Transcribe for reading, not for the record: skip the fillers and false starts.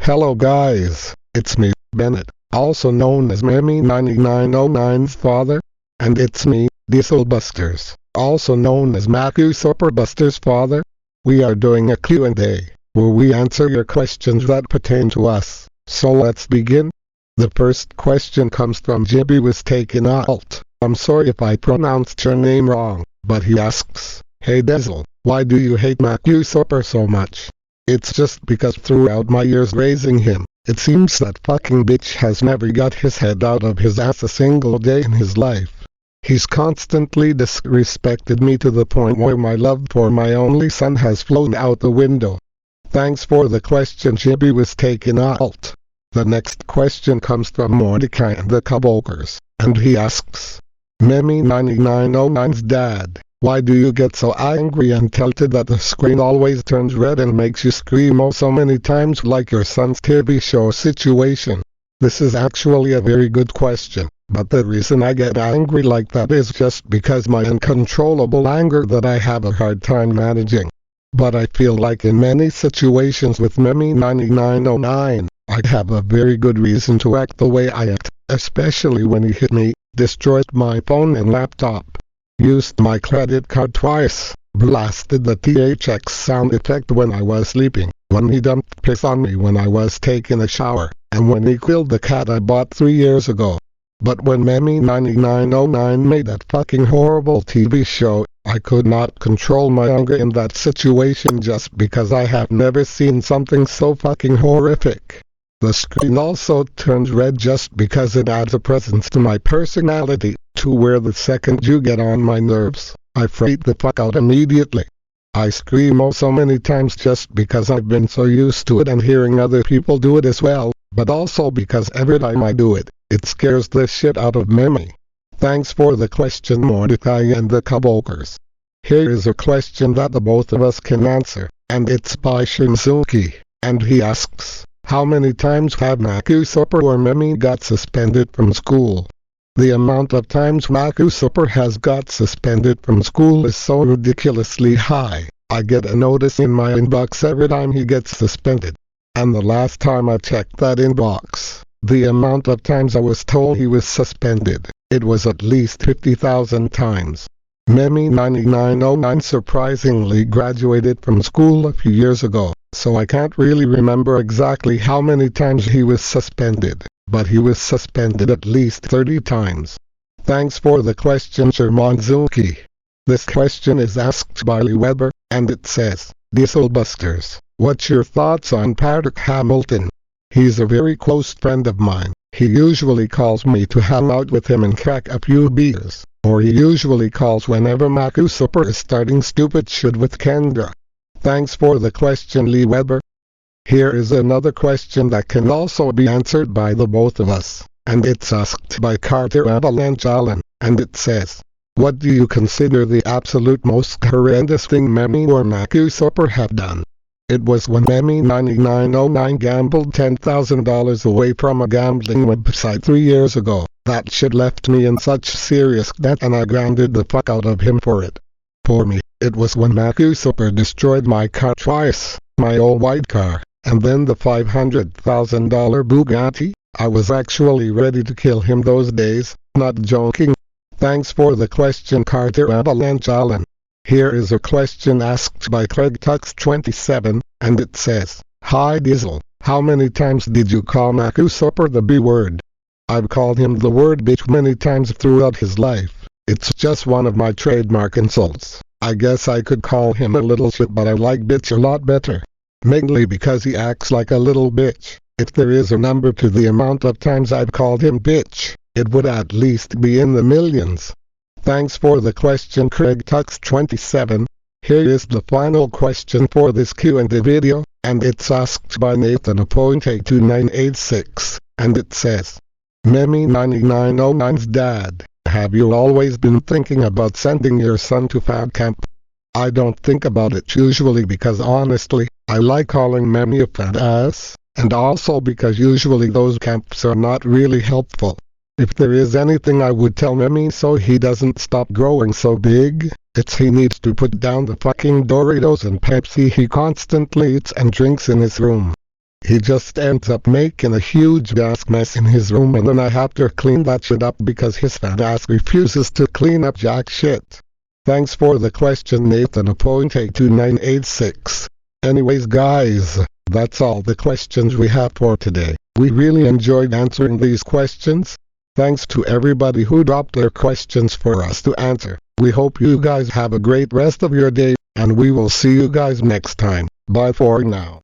Hello guys, it's me, Bennett, also known as Memy9909's father, and it's me, Busters, also known as Macusoper Busters' father. We are doing a Q&A, where we answer your questions that pertain to us, so let's begin. The first question comes from Jibby was taken alt. I'm sorry if I pronounced your name wrong, but he asks, "Hey Dizzle, why do you hate Macusoper so much?" It's just because throughout my years raising him, it seems that fucking bitch has never got his head out of his ass a single day in his life. He's constantly disrespected me to the point where my love for my only son has flown out the window. Thanks for the question, Jibby was taken alt. The next question comes from Mordecai and the Cabokers, and he asks, Memy9909's dad, why do you get so angry and tilted that the screen always turns red and makes you scream oh so many times like your son's TV show situation? This is actually a very good question, but the reason I get angry like that is just because my uncontrollable anger that I have a hard time managing. But I feel like in many situations with Memy9909, I have a very good reason to act the way I act, especially when he hit me, destroyed my phone and laptop, used my credit card twice, blasted the THX sound effect when I was sleeping, when he dumped piss on me when I was taking a shower, and when he killed the cat I bought 3 years ago. But when Memy9909 made that fucking horrible TV show, I could not control my anger in that situation just because I have never seen something so fucking horrific. The screen also turns red just because it adds a presence to my personality, to where the second you get on my nerves, I freak the fuck out immediately. I scream oh so many times just because I've been so used to it and hearing other people do it as well, but also because every time I do it, it scares the shit out of Memy. Thanks for the question, Mordecai and the Cabokers. Here is a question that the both of us can answer, and it's by Shinzuki, and he asks, how many times have Macusoper or Memy got suspended from school? The amount of times Macusoper has got suspended from school is so ridiculously high. I get a notice in my inbox every time he gets suspended. And the last time I checked that inbox, the amount of times I was told he was suspended, it was at least 50,000 times. Memy9909 surprisingly graduated from school a few years ago, so I can't really remember exactly how many times he was suspended, but he was suspended at least 30 times. Thanks for the question, Shermanzuki. This question is asked by Lee Weber, and it says, Busters, what's your thoughts on Patrick Hamilton? He's a very close friend of mine. He usually calls me to hang out with him and crack a few beers, or he usually calls whenever Macusoper is starting stupid shit with Kendra. Thanks for the question, Lee Weber. Here is another question that can also be answered by the both of us, and it's asked by Carter Avalanche Allen, and it says, what do you consider the absolute most horrendous thing Memy or Macusoper have done? It was when Memy9909 gambled $10,000 away from a gambling website 3 years ago. That shit left me in such serious debt and I grounded the fuck out of him for it. For me, it was when Macusoper destroyed my car twice, my old white car, and then the $500,000 Bugatti. I was actually ready to kill him those days, not joking. Thanks for the question, Carter Avalanche Allen. Here is a question asked by Craig Tux27, and it says, hi Dizzle, how many times did you call Macusoper the B word? I've called him the word bitch many times throughout his life. It's just one of my trademark insults. I guess I could call him a little shit, but I like bitch a lot better. Mainly because he acts like a little bitch. If there is a number to the amount of times I've called him bitch, it would at least be in the millions. Thanks for the question, Craig Tux27. Here is the final question for this Q&A video, and it's asked by Nathan2986, and it says, Memy9909's dad, have you always been thinking about sending your son to fat camp? I don't think about it usually because honestly, I like calling Memy a fat ass, and also because usually those camps are not really helpful. If there is anything I would tell Memy so he doesn't stop growing so big, it's he needs to put down the fucking Doritos and Pepsi he constantly eats and drinks in his room. he just ends up making a huge gas mess in his room, and then I have to clean that shit up because his fat ass refuses to clean up jack shit. Thanks for the question, Nathan.2986. Anyways guys, that's all the questions we have for today. We really enjoyed answering these questions. Thanks to everybody who dropped their questions for us to answer. We hope you guys have a great rest of your day, and we will see you guys next time. Bye for now.